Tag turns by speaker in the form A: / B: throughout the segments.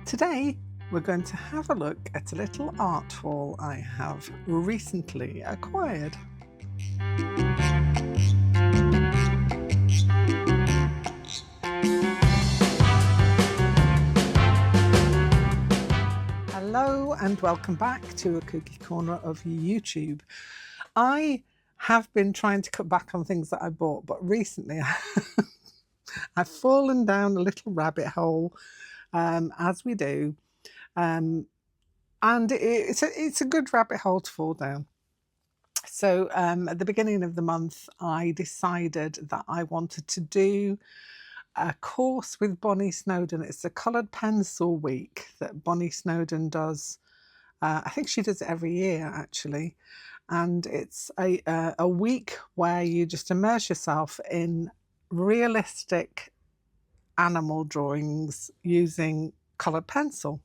A: Today we're going to have a look at a little art wall I have recently acquired. Hello and welcome back to a cookie corner of YouTube. I have been trying to cut back on things that I bought, but recently I've fallen down a little rabbit hole, as we do, and it's a good rabbit hole to fall down. So at the beginning of the month, I decided that I wanted to do a course with Bonny Snowden. It's a coloured pencil week that Bonny Snowden does. I think she does it every year, actually. And it's a week where you just immerse yourself in realistic animal drawings using coloured pencil.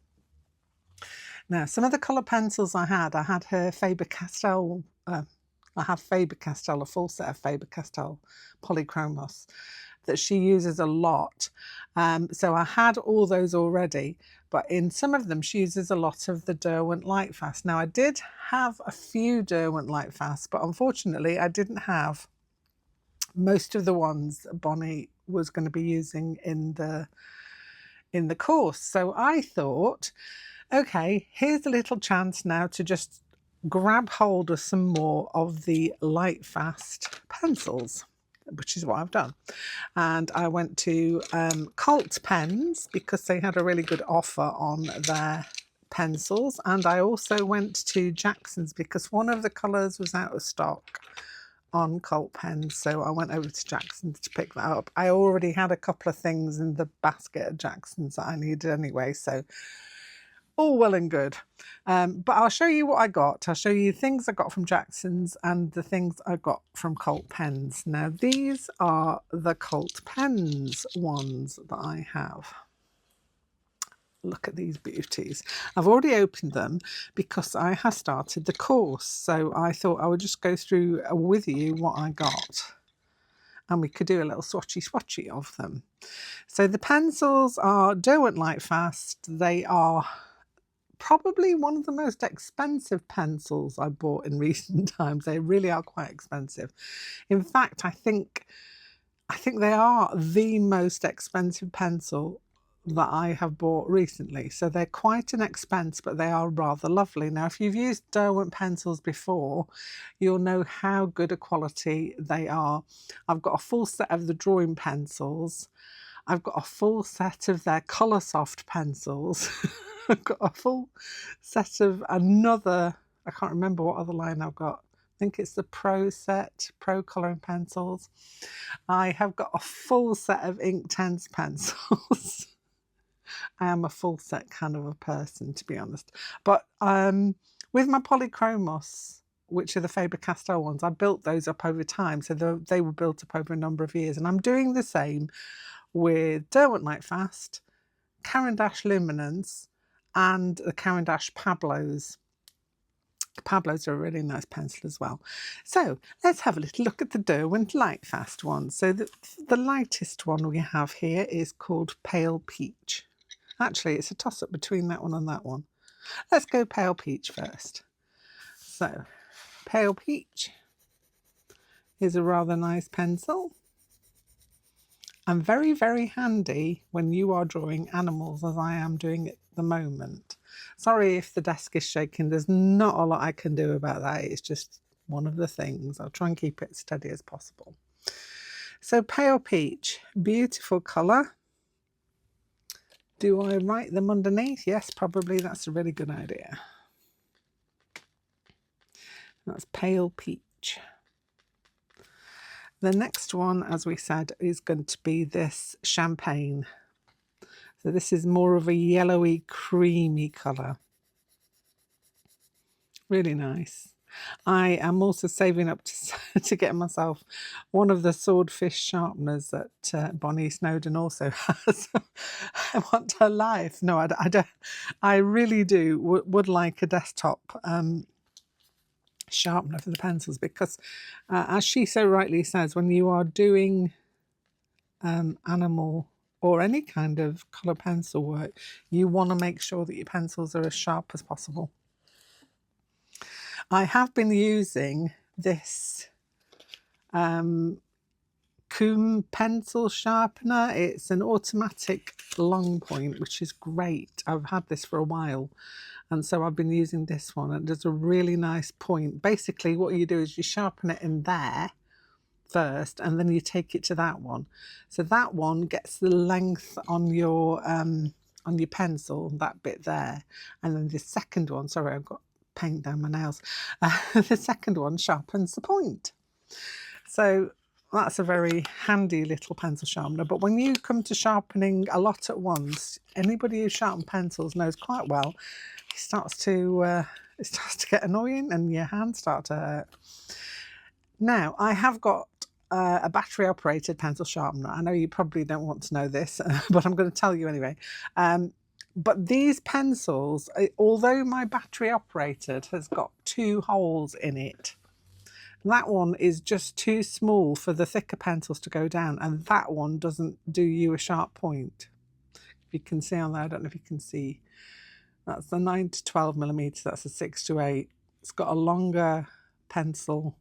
A: Now, some of the colour pencils I had her Faber-Castell. I have Faber-Castell, a full set of Faber-Castell Polychromos that she uses a lot. So I had all those already, but in some of them she uses a lot of the Derwent Lightfast. Now, I did have a few Derwent Lightfast, but unfortunately I didn't have most of the ones that Bonny was going to be using in the course. So I thought, okay, here's a little chance now to just grab hold of some more of the Lightfast pencils, which is what I've done. And I went to Cult Pens because they had a really good offer on their pencils, and I also went to Jackson's because one of the colours was out of stock on Cult Pens, so I went over to Jackson's to pick that up. I already had a couple of things in the basket at Jackson's that I needed anyway, so all well and good. But I'll show you what I got. I'll show you things I got from Jackson's and the things I got from Cult Pens. Now, these are the Cult Pens ones that I have. Look at these beauties. I've already opened them because I have started the course. So I thought I would just go through with you what I got. And we could do a little swatchy of them. So the pencils are Derwent Lightfast. They are probably one of the most expensive pencils I bought in recent times. They really are quite expensive. In fact, I think they are the most expensive pencil that I have bought recently. So they're quite an expense, but they are rather lovely. Now, if you've used Derwent pencils before, you'll know how good a quality they are. I've got a full set of the drawing pencils. I've got a full set of their Coloursoft pencils. I've got a full set of another, I can't remember what other line I've got. I think it's the Pro set, Pro colouring pencils. I have got a full set of Inktense pencils. I am a full set kind of a person, to be honest. But with my Polychromos, which are the Faber-Castell ones, I built those up over time. So they were built up over a number of years. And I'm doing the same with Derwent Lightfast, Caran d'Ache Luminance, and the Caran d'Ache Pablos. The Pablos are a really nice pencil as well. So let's have a little look at the Derwent Lightfast one. So the lightest one we have here is called Pale Peach. Actually, it's a toss-up between that one and that one. Let's go Pale Peach first. So, Pale Peach is a rather nice pencil and very, very handy when you are drawing animals, as I am doing at the moment. Sorry if the desk is shaking. There's not a lot I can do about that. It's just one of the things. I'll try and keep it steady as possible. So, Pale Peach, beautiful colour. Do I write them underneath? Yes, probably. That's a really good idea. That's Pale Peach. The next one, as we said, is going to be this Champagne. So this is more of a yellowy, creamy colour. Really nice. I am also saving up to get myself one of the swordfish sharpeners that Bonny Snowden also has. I want her life. No, I don't. I really do would like a desktop sharpener for the pencils because, as she so rightly says, when you are doing animal or any kind of colour pencil work, you want to make sure that your pencils are as sharp as possible. I have been using this Coombe pencil sharpener. It's an automatic long point, which is great. I've had this for a while, and so I've been using this one. It does a really nice point. Basically what you do is you sharpen it in there first, and then you take it to that one. So that one gets the length on your pencil, that bit there, and then the second one, sorry, I've got paint down my nails, the second one sharpens the point. So that's a very handy little pencil sharpener. But when you come to sharpening a lot at once, anybody who sharpens pencils knows quite well it starts to get annoying and your hands start to hurt. Now, I have got a battery operated pencil sharpener. I know you probably don't want to know this, but I'm going to tell you anyway. But these pencils, although my battery operated has got 2 holes in it, that one is just too small for the thicker pencils to go down, and that one doesn't do you a sharp point. If you can see on there, I don't know if you can see, that's the 9 to 12 millimeters, that's a 6 to 8. It's got a longer pencil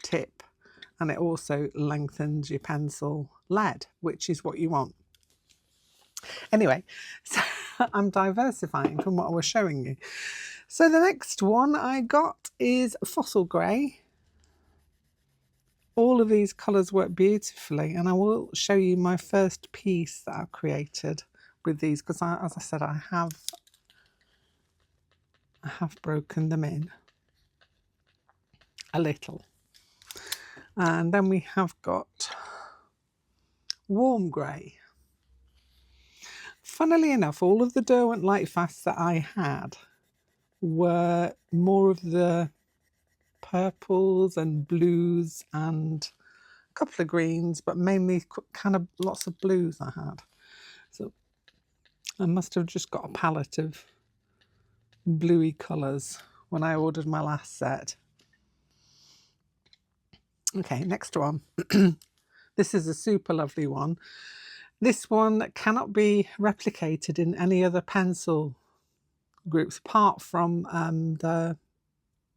A: tip, and it also lengthens your pencil lead, which is what you want. Anyway, so I'm diversifying from what I was showing you. So the next one I got is Fossil Grey. All of these colours work beautifully, and I will show you my first piece that I've created with these, because as I said, I have broken them in a little. And then we have got Warm Grey. Funnily enough, all of the Derwent Lightfasts that I had were more of the purples and blues and a couple of greens, but mainly kind of lots of blues I had. So I must have just got a palette of bluey colours when I ordered my last set. Okay, next one. This is a super lovely one. This one cannot be replicated in any other pencil groups apart from the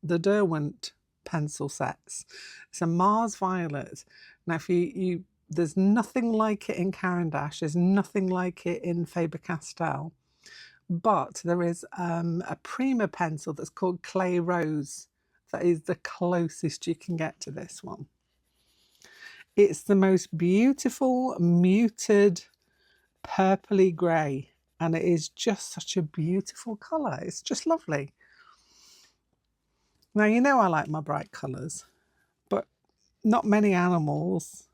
A: Derwent pencil sets. It's a Mars Violet. Now, if there's nothing like it in Caran d'Ache, there's nothing like it in Faber-Castell, but there is a Prima pencil that's called Clay Rose. That is the closest you can get to this one. It's the most beautiful, muted, purpley grey, and it is just such a beautiful colour. It's just lovely. Now, you know I like my bright colours, but not many animals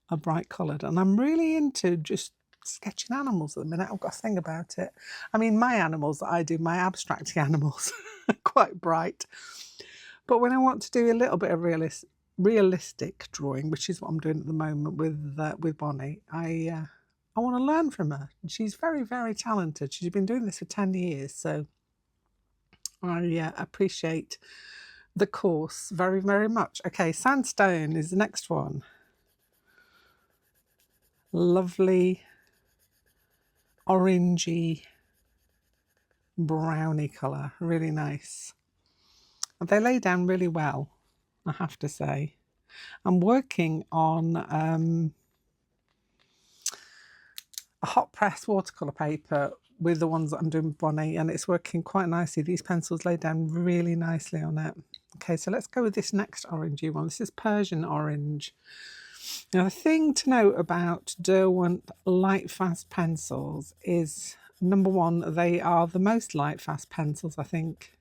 A: are bright coloured, and I'm really into just sketching animals at the minute. I've got a thing about it. I mean, my animals that I do, my abstracting animals, are quite bright. But when I want to do a little bit of realistic drawing, which is what I'm doing at the moment with Bonny, I want to learn from her. She's very, very talented. She's been doing this for 10 years, so I appreciate the course very, very much. Okay, Sandstone is the next one. Lovely orangey browny colour, really nice. And they lay down really well, I have to say. I'm working on a hot press watercolour paper with the ones that I'm doing with Bonny, and it's working quite nicely. These pencils lay down really nicely on it. Okay, so let's go with this next orangey one. This is Persian orange. Now, the thing to note about Derwent Lightfast pencils is, number one, they are the most Lightfast pencils, I think,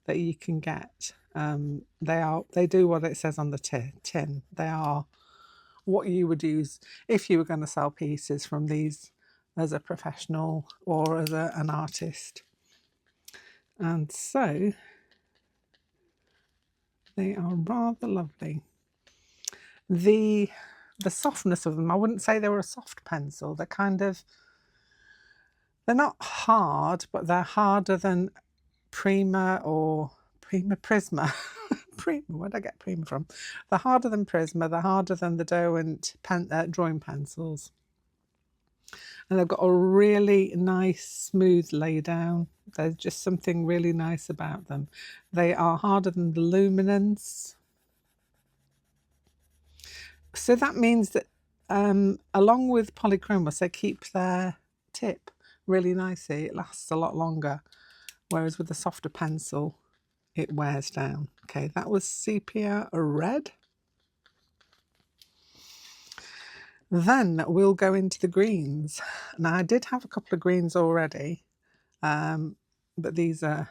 A: that you can get. They do what it says on the tin. They are what you would use if you were going to sell pieces from these as a professional or as an artist. And so they are rather lovely. The softness of them, I wouldn't say they were a soft pencil. They're not hard, but they're harder than Prima or Prima Prisma. Prima. Where'd I get Prima from? They're harder than Prisma. They're harder than the Derwent drawing pencils. And they've got a really nice, smooth lay down. There's just something really nice about them. They are harder than the Luminance. So that means that along with polychromos, they keep their tip really nicely. It lasts a lot longer. Whereas with the softer pencil, it wears down. Okay, that was Sepia Red. Then we'll go into the greens. Now, I did have a couple of greens already, but these are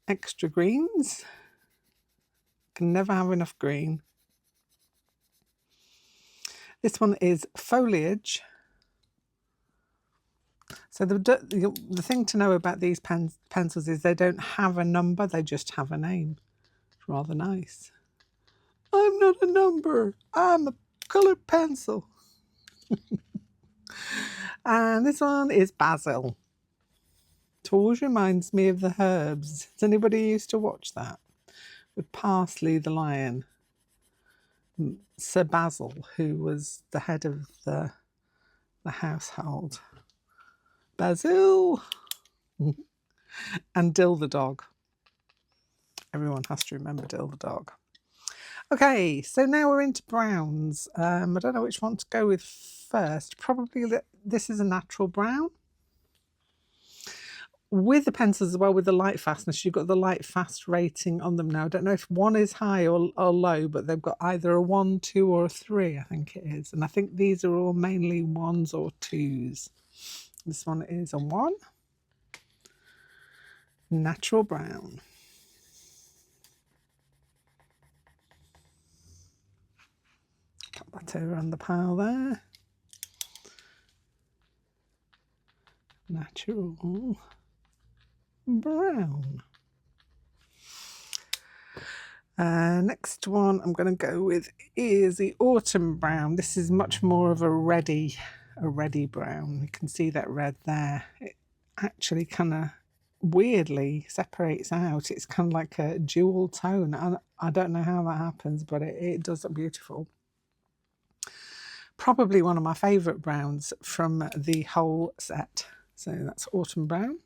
A: extra greens. Can never have enough green. This one is Foliage. So the thing to know about these pencils is they don't have a number, they just have a name. It's rather nice. I'm not a number, I'm a coloured pencil. And this one is Basil. It always reminds me of the Herbs. Has anybody used to watch that? With Parsley the Lion. Sir Basil, who was the head of the household. Basil. And Dill the dog. Everyone has to remember Dill the dog. Okay, so now we're into browns. I don't know which one to go with first. Probably this is a natural brown. With the pencils as well, with the light fastness, you've got the light fast rating on them now. I don't know if one is high or low, but they've got either a 1, 2 or a 3, I think it is. And I think these are all mainly 1s or 2s. This one is a 1. Natural brown. Put that over on the pile there. Natural brown. Next one I'm going to go with is the autumn brown. This is much more of a reddy brown. You can see that red there. It actually kind of weirdly separates out. It's kind of like a jewel tone. I don't know how that happens, but it does look beautiful. Probably one of my favourite browns from the whole set. So that's autumn brown.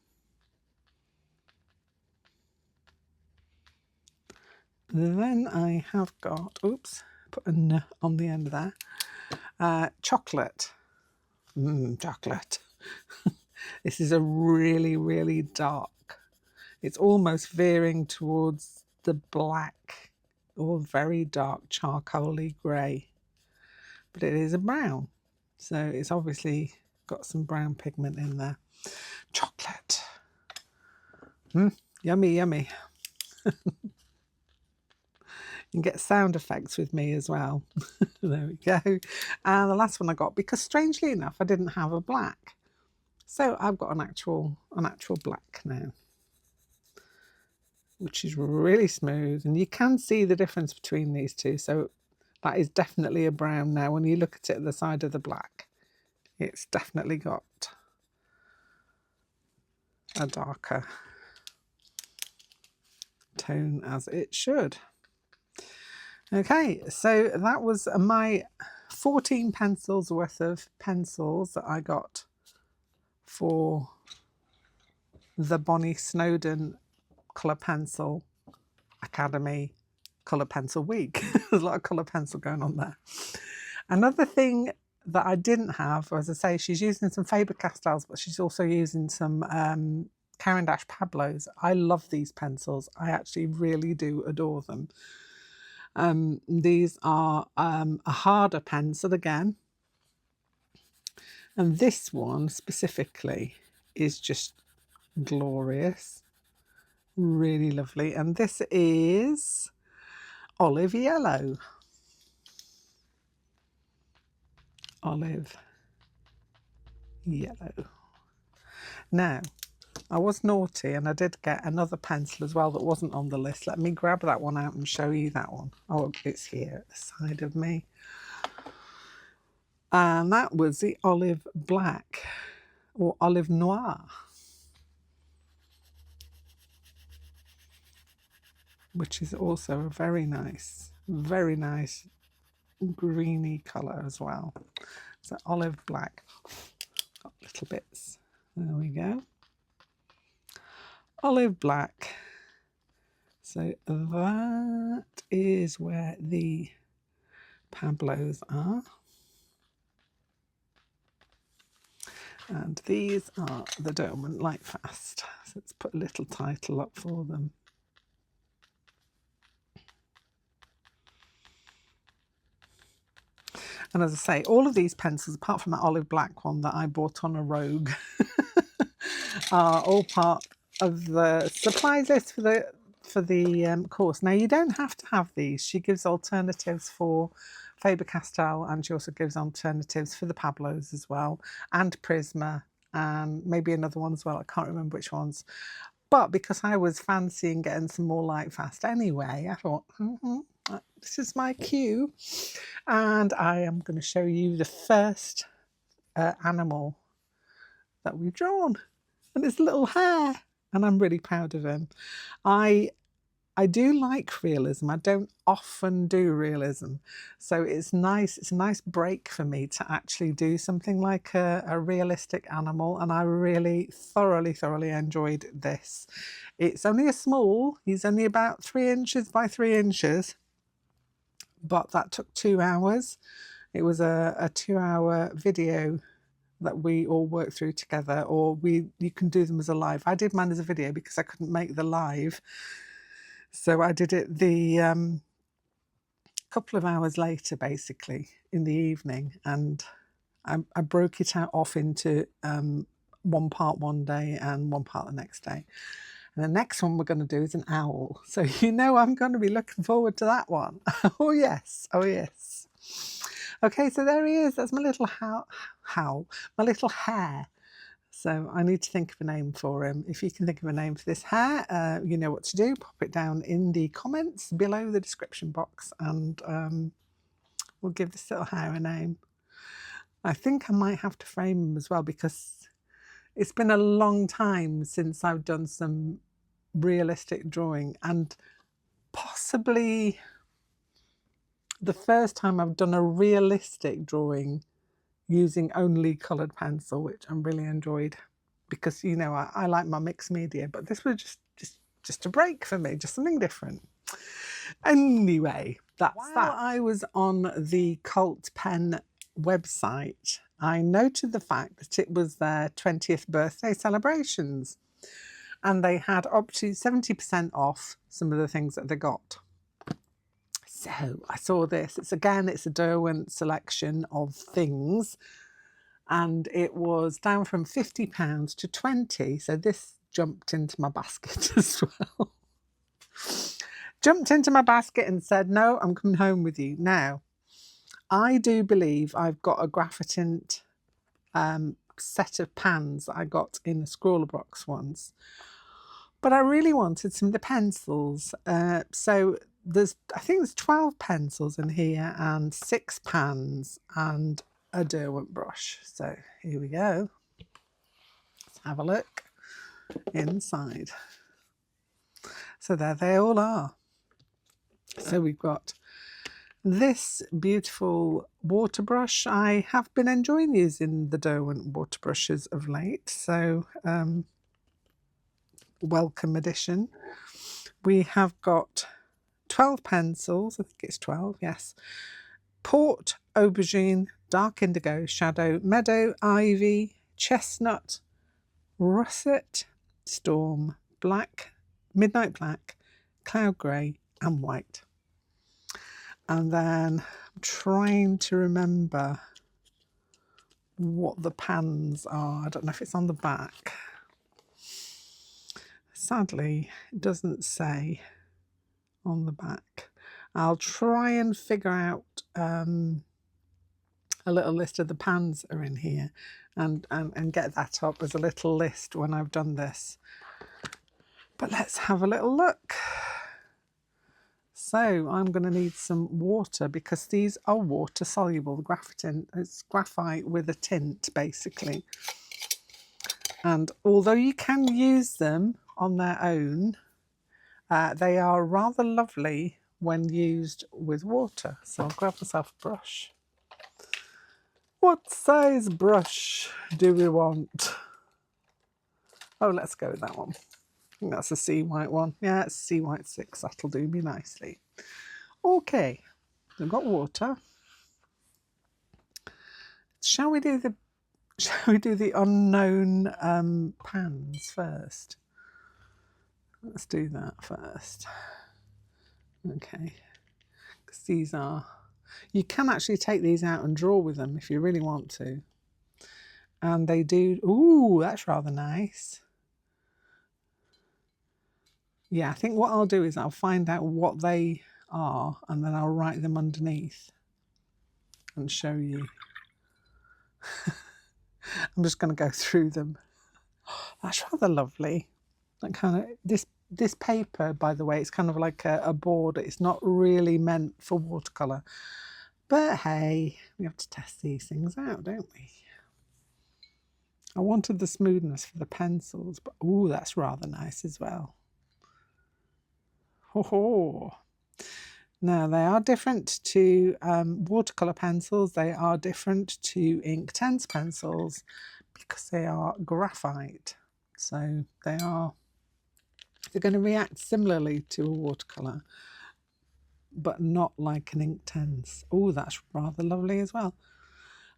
A: Then I have got, oops, put a N on the end of that. Chocolate. Chocolate. This is a really, really dark. It's almost veering towards the black or very dark charcoaly grey. But it is a brown. So it's obviously got some brown pigment in there. Chocolate. Yummy, yummy. You can get sound effects with me as well. There we go. And the last one I got, because strangely enough, I didn't have a black. So I've got an actual black now, which is really smooth. And you can see the difference between these two. So that is definitely a brown now. When you look at it at the side of the black, it's definitely got a darker tone, as it should. Okay, so that was my 14 pencils worth of pencils that I got for the Bonny Snowden Colour Pencil Academy Colour Pencil Week. There's a lot of colour pencil going on there. Another thing that I didn't have, as I say, she's using some Faber-Castells, but she's also using some Caran d'Ache Pablos. I love these pencils. I actually really do adore them. These are a harder pencil again. And this one specifically is just glorious. Really lovely. And this is Olive Yellow. Olive Yellow. Now, I was naughty and I did get another pencil as well that wasn't on the list. Let me grab that one out and show you that one. Oh, it's here at the side of me. And that was the Olive Black or Olive Noir. which is also a very nice greeny colour as well. So olive black, got little bits. There we go. Olive black. So that is where the Pablos are. And these are the Derwent Lightfast. So let's put a little title up for them. And as I say, all of these pencils, apart from that olive black one that I bought on a rogue, are all part of the supplies list for the course. Now, you don't have to have these. She gives alternatives for Faber-Castell, and she also gives alternatives for the Pablos as well, and Prisma, and maybe another one as well. I can't remember which ones. But because I was fancying getting some more Lightfast anyway, I thought, this is my cue. And I am going to show you the first animal that we've drawn. And it's a little hare. And I'm really proud of him. I do like realism. I don't often do realism. So it's nice. It's a nice break for me to actually do something like a realistic animal. And I really thoroughly enjoyed this. It's only a small. He's only about 3 inches by 3 inches. But that took 2 hours. It was a 2-hour video that we all worked through together, or you can do them as a live. I did mine as a video because I couldn't make the live. So I did it the couple of hours later, basically, in the evening. And I broke it off into one part one day and one part the next day. And the next one we're going to do is an owl. So you know I'm going to be looking forward to that one. Oh yes, oh yes. Okay, so there he is. That's my little my little hare. So I need to think of a name for him. If you can think of a name for this hare, you know what to do. Pop it down in the comments below the description box, and we'll give this little hare a name. I think I might have to frame him as well, because it's been a long time since I've done some realistic drawing, and possibly the first time I've done a realistic drawing using only coloured pencil, which I really enjoyed, because you know I like my mixed media, but this was just a break for me, just something different. Anyway, that's that. While I was on the Cult Pen website, I noted the fact that it was their 20th birthday celebrations, and they had up to 70% off some of the things that they got. So I saw this. It's a Derwent selection of things, and it was down from £50 to £20. So this jumped into my basket as well. Jumped into my basket and said, no, I'm coming home with you. Now, I do believe I've got a Graphitint set of pans that I got in the Scrawler box once, but I really wanted some of the pencils. So I think there's 12 pencils in here and 6 pans and a Derwent brush. So here we go. Let's have a look inside. So there they all are. So we've got this beautiful water brush. I have been enjoying using the Derwent water brushes of late, so welcome addition. We have got 12 pencils, I think it's 12, yes. Port, aubergine, dark indigo, shadow, meadow, ivy, chestnut, russet, storm, black, midnight black, cloud grey and white. And then I'm trying to remember what the pans are. I don't know if it's on the back. Sadly, it doesn't say on the back. I'll try and figure out a little list of the pans that are in here and get that up as a little list when I've done this. But let's have a little look. So I'm going to need some water, because these are water soluble. The Graphitint, it's graphite with a tint basically. And although you can use them on their own, They are rather lovely when used with water. So I'll grab myself a brush. What size brush do we want? Oh, let's go with that one. I think that's a sea white one. Yeah, it's sea white 6. That'll do me nicely. Okay, we've got water. Shall we do the unknown pans first? Let's do that first. Okay, because these are, you can actually take these out and draw with them if you really want to. And they do, ooh, that's rather nice. Yeah, I think what I'll do is I'll find out what they are and then I'll write them underneath and show you. I'm just going to go through them. That's rather lovely. That kind of, this paper, by the way, it's kind of like a board. It's not really meant for watercolour. But hey, we have to test these things out, don't we? I wanted the smoothness for the pencils, but ooh, that's rather nice as well. Ho ho! Now, they are different to watercolour pencils. They are different to Inktense pencils because they are graphite. So they're going to react similarly to a watercolour, but not like an Inktense. Oh, that's rather lovely as well.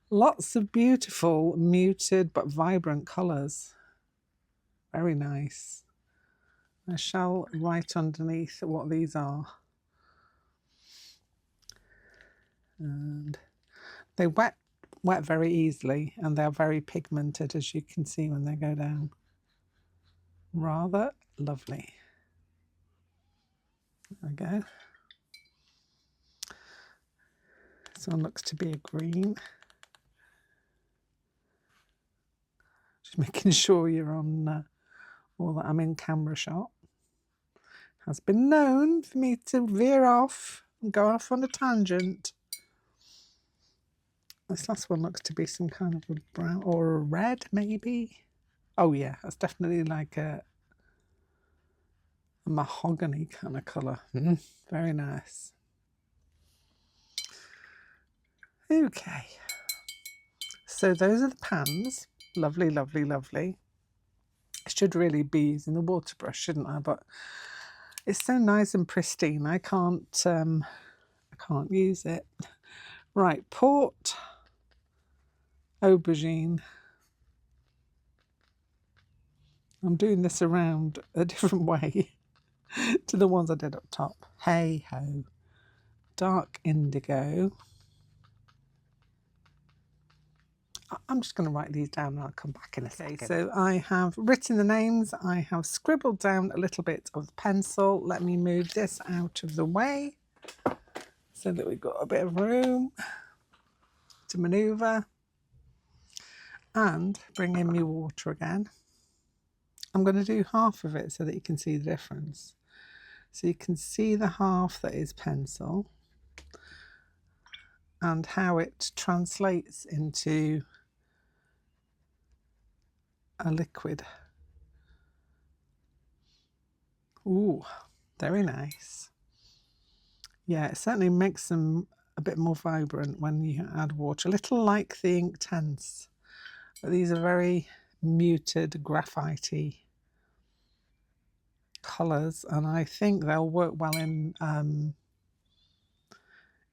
A: Lots of beautiful, muted but vibrant colours. Very nice. I shall write underneath what these are. And they wet very easily, and they're very pigmented, as you can see when they go down. Rather lovely. There we go. This one looks to be a green. Just making sure you're on all that I'm in camera shot. Has been known for me to veer off and go off on a tangent. This last one looks to be some kind of a brown or a red, maybe. Oh yeah, that's definitely like a mahogany kind of colour. Very nice. Okay, so those are the pans. Lovely, lovely, lovely. I should really be using the water brush, shouldn't I? But it's so nice and pristine. I can't use it. Right, port, aubergine. I'm doing this around a different way to the ones I did up top. Hey ho. Dark indigo. I'm just going to write these down and I'll come back in a second. So I have written the names. I have scribbled down a little bit of the pencil. Let me move this out of the way so that we've got a bit of room to manoeuvre. And bring in my water again. I'm going to do half of it so that you can see the difference. So you can see the half that is pencil and how it translates into a liquid. Ooh, very nice. Yeah, it certainly makes them a bit more vibrant when you add water. A little like the Inktense, but these are very muted, graphite-y colours, and I think they'll work well in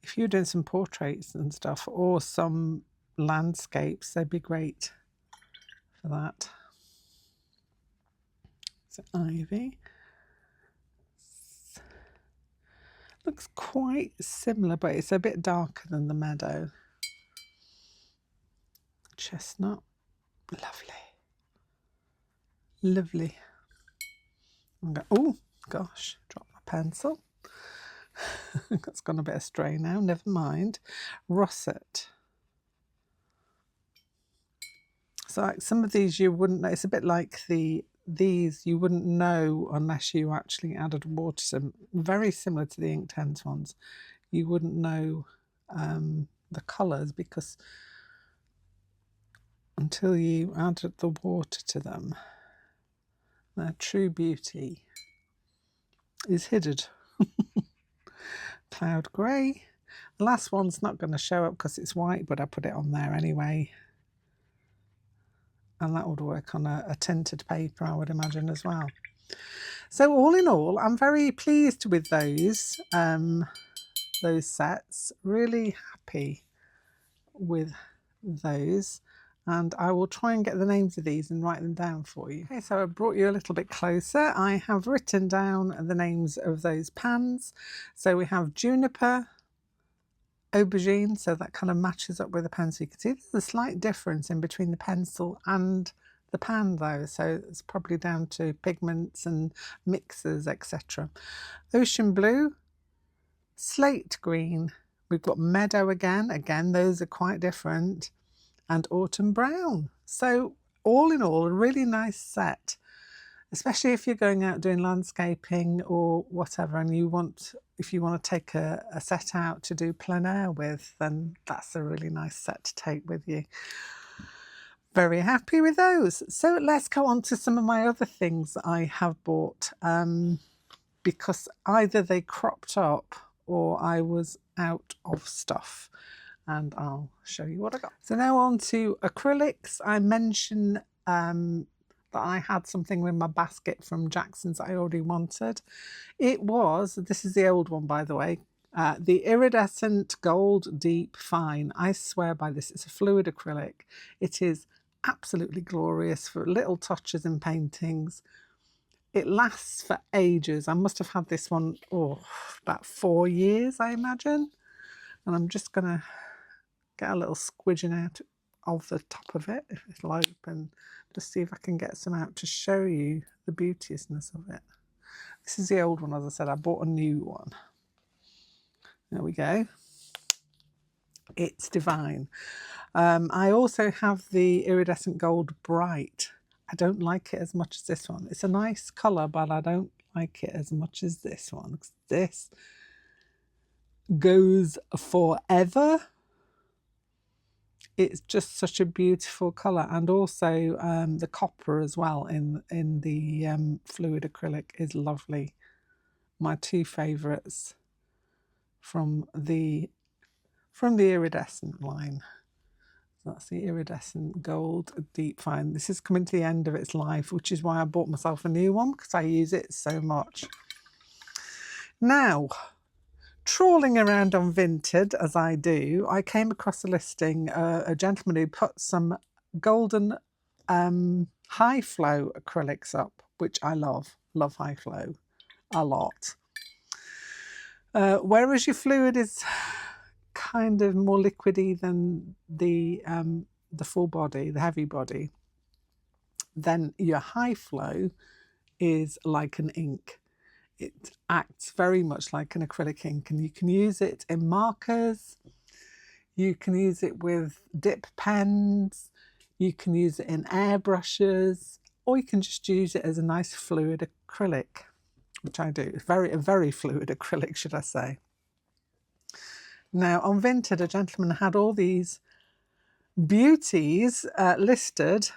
A: if you're doing some portraits and stuff or some landscapes. They'd be great for that. So ivy looks quite similar, but it's a bit darker than the meadow. Chestnut, lovely, lovely. Oh gosh, drop my pencil. That's gone a bit astray now, never mind. Russet. So like some of these you wouldn't know. It's a bit like these you wouldn't know unless you actually added water to them. Very similar to the Inktense ones. You wouldn't know the colours because until you added the water to them, their true beauty is hidden. Cloud grey. The last one's not going to show up because it's white, but I put it on there anyway. And that would work on a tinted paper, I would imagine, as well. So all in all, I'm very pleased with those sets. Really happy with those. And I will try and get the names of these and write them down for you. Okay, so I brought you a little bit closer. I have written down the names of those pans. So we have juniper, aubergine, so that kind of matches up with the pencil. You can see there's a slight difference in between the pencil and the pan though, so it's probably down to pigments and mixers, etc. Ocean blue, slate green, we've got meadow again, those are quite different, and autumn brown. So all in all, a really nice set, especially if you're going out doing landscaping or whatever, and if you want to take a set out to do plein air with, then that's a really nice set to take with you. Very happy with those. So let's go on to some of my other things that I have bought, because either they cropped up or I was out of stuff, and I'll show you what I got. So now on to acrylics. I mentioned that I had something in my basket from Jackson's that I already wanted. This is the old one, by the way, the Iridescent Gold Deep Fine. I swear by this. It's a fluid acrylic. It is absolutely glorious for little touches and paintings. It lasts for ages. I must have had this one about 4 years, I imagine. And I'm just going to get a little squidging out of the top of it, if it'll open. Just see if I can get some out to show you the beauteousness of it. This is the old one, as I said. I bought a new one. There we go. It's divine. I also have the Iridescent Gold Bright. I don't like it as much as this one. It's a nice colour, but I don't like it as much as this one. This goes forever. It's just such a beautiful colour, and also the copper as well in the fluid acrylic is lovely. My two favourites from the iridescent line. So that's the Iridescent Gold Deep Fine. This is coming to the end of its life, which is why I bought myself a new one, because I use it so much. Now, trawling around on Vinted, as I do, I came across a listing, a gentleman who put some golden high flow acrylics up, which I love high flow a lot. Whereas your fluid is kind of more liquidy than the full body, the heavy body, then your high flow is like an ink. It acts very much like an acrylic ink, and you can use it in markers, you can use it with dip pens, you can use it in airbrushes, or you can just use it as a nice fluid acrylic, which I do. A very fluid acrylic, should I say. Now on Vinted, a gentleman had all these beauties listed.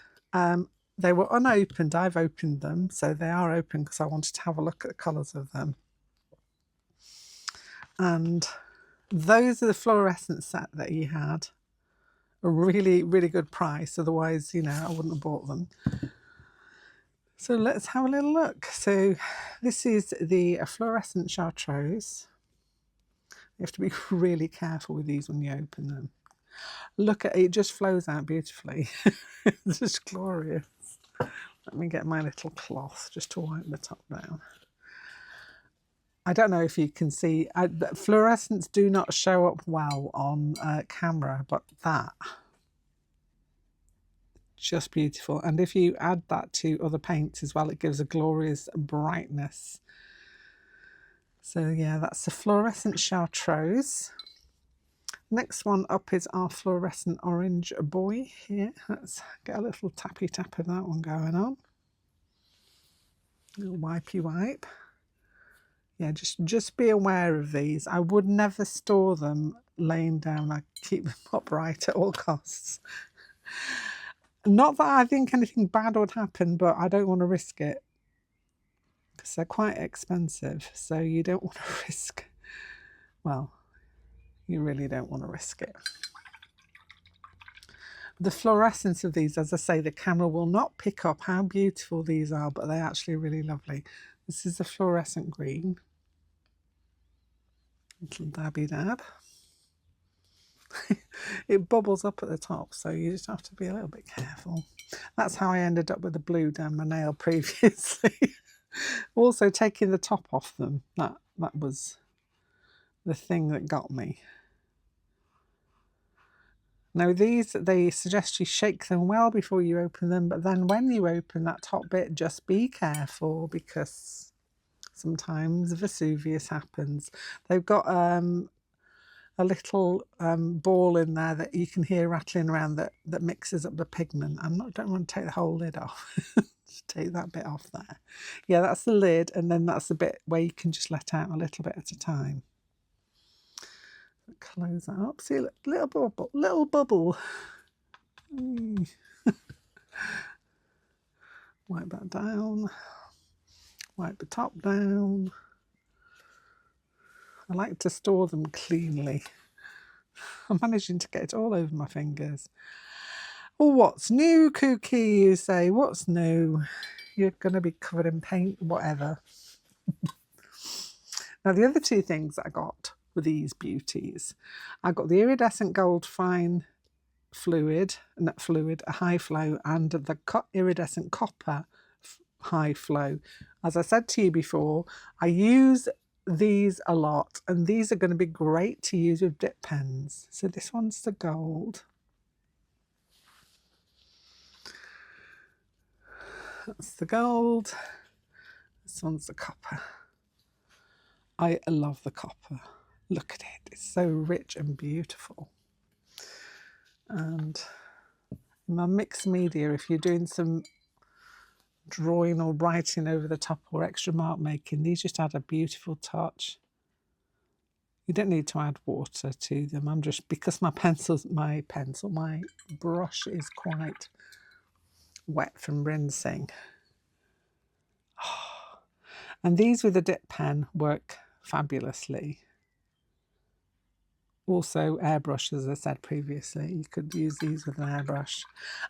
A: They were unopened. I've opened them, so they are open because I wanted to have a look at the colours of them. And those are the fluorescent set that he had. A really, really good price. Otherwise, you know, I wouldn't have bought them. So let's have a little look. So this is the fluorescent chartreuse. You have to be really careful with these when you open them. Look at it, it just flows out beautifully. It's just glorious. Let me get my little cloth just to wipe the top down. I don't know if you can see, fluorescents do not show up well on camera, but that, just beautiful. And if you add that to other paints as well, it gives a glorious brightness. So yeah, that's the fluorescent chartreuse. Next one up is our fluorescent orange boy here. Let's get a little tappy tap of that one going on. A little wipey wipe. Yeah, just be aware of these. I would never store them laying down. I keep them upright at all costs. Not that I think anything bad would happen, but I don't want to risk it. because they're quite expensive, so you don't want to risk, well, you really don't want to risk it. The fluorescence of these, as I say, the camera will not pick up how beautiful these are, but they're actually really lovely. This is a fluorescent green. Little dabby dab. It bubbles up at the top, so you just have to be a little bit careful. That's how I ended up with the blue down my nail previously. Also taking the top off them, that was the thing that got me. Now these, they suggest you shake them well before you open them, but then when you open that top bit, just be careful because sometimes Vesuvius happens. They've got a little ball in there that you can hear rattling around that mixes up the pigment. I don't want to take the whole lid off. Just take that bit off there. Yeah, that's the lid, and then that's the bit where you can just let out a little bit at a time. Close that up. See, little bubble, little bubble. Wipe that down. Wipe the top down. I like to store them cleanly. I'm managing to get it all over my fingers. Well, what's new, Cookie? You say, what's new? You're going to be covered in paint, whatever. Now, the other two things I got were these beauties. I got the iridescent gold fine fluid, a high flow, and the iridescent copper high flow. As I said to you before, I use these a lot, and these are going to be great to use with dip pens. So this one's the gold. That's the gold. This one's the copper. I love the copper. Look at it, it's so rich and beautiful. And in my mixed media, if you're doing some drawing or writing over the top or extra mark making, these just add a beautiful touch. You don't need to add water to them. I'm just, because my brush is quite wet from rinsing. Oh. And these with a dip pen work fabulously. Also airbrush, as I said previously, you could use these with an airbrush.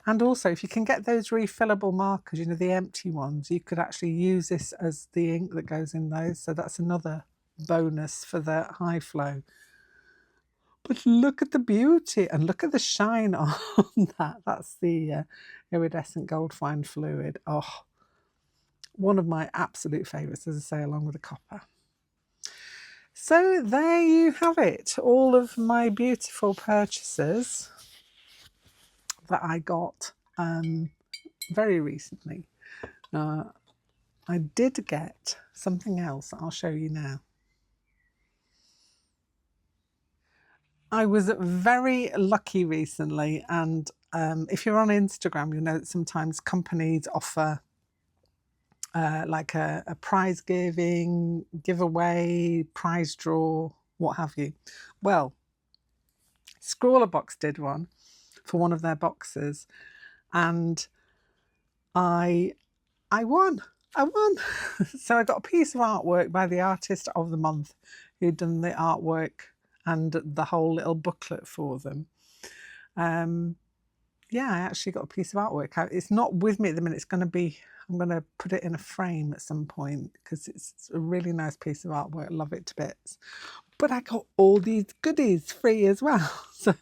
A: And also, if you can get those refillable markers, you know, the empty ones, you could actually use this as the ink that goes in those. So that's another bonus for the high flow. But look at the beauty and look at the shine on that. That's the iridescent gold fine fluid. Oh, one of my absolute favourites, as I say, along with the copper. So there you have it, all of my beautiful purchases that I got very recently. I did get something else that I'll show you now. I was very lucky recently, and if you're on Instagram, you'll know that sometimes companies offer like a prize giveaway, prize draw, what have you. Well, Scrawlerbox did one for one of their boxes, and I won. So I got a piece of artwork by the artist of the month who'd done the artwork and the whole little booklet for them. Yeah, I actually got a piece of artwork. It's not with me at the minute. It's going to be, I'm going to put it in a frame at some point because it's a really nice piece of artwork. I love it to bits. But I got all these goodies free as well. So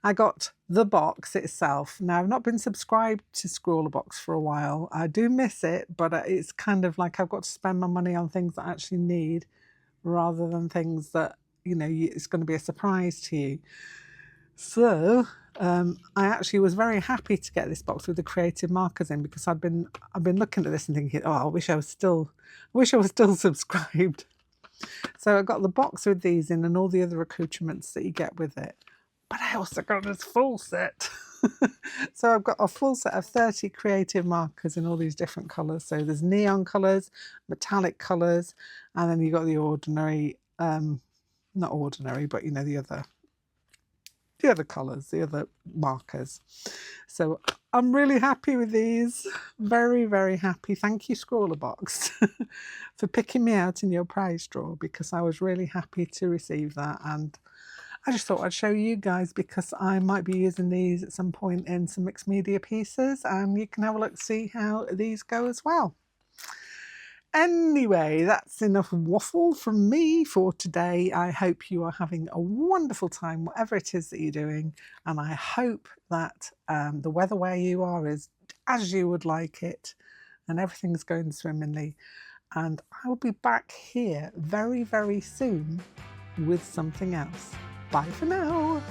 A: I got the box itself. Now, I've not been subscribed to Scrawlerbox for a while. I do miss it, but it's kind of like I've got to spend my money on things that I actually need rather than things that, you know, it's going to be a surprise to you. So I actually was very happy to get this box with the creative markers in, because I've been looking at this and thinking, oh, I wish I was still subscribed. So I got the box with these in and all the other accoutrements that you get with it. But I also got this full set. So I've got a full set of 30 creative markers in all these different colours. So there's neon colours, metallic colours, and then you've got the ordinary, not ordinary, but you know, the other the other colours, the other markers. So I'm really happy with these. Very, very happy. Thank you, Scrawlerbox, for picking me out in your prize draw, because I was really happy to receive that. And I just thought I'd show you guys, because I might be using these at some point in some mixed media pieces, and you can have a look, see how these go as well. Anyway, that's enough waffle from me for today. I hope you are having a wonderful time, whatever it is that you're doing. And I hope that the weather where you are is as you would like it and everything's going swimmingly. And I will be back here very, very soon with something else. Bye for now.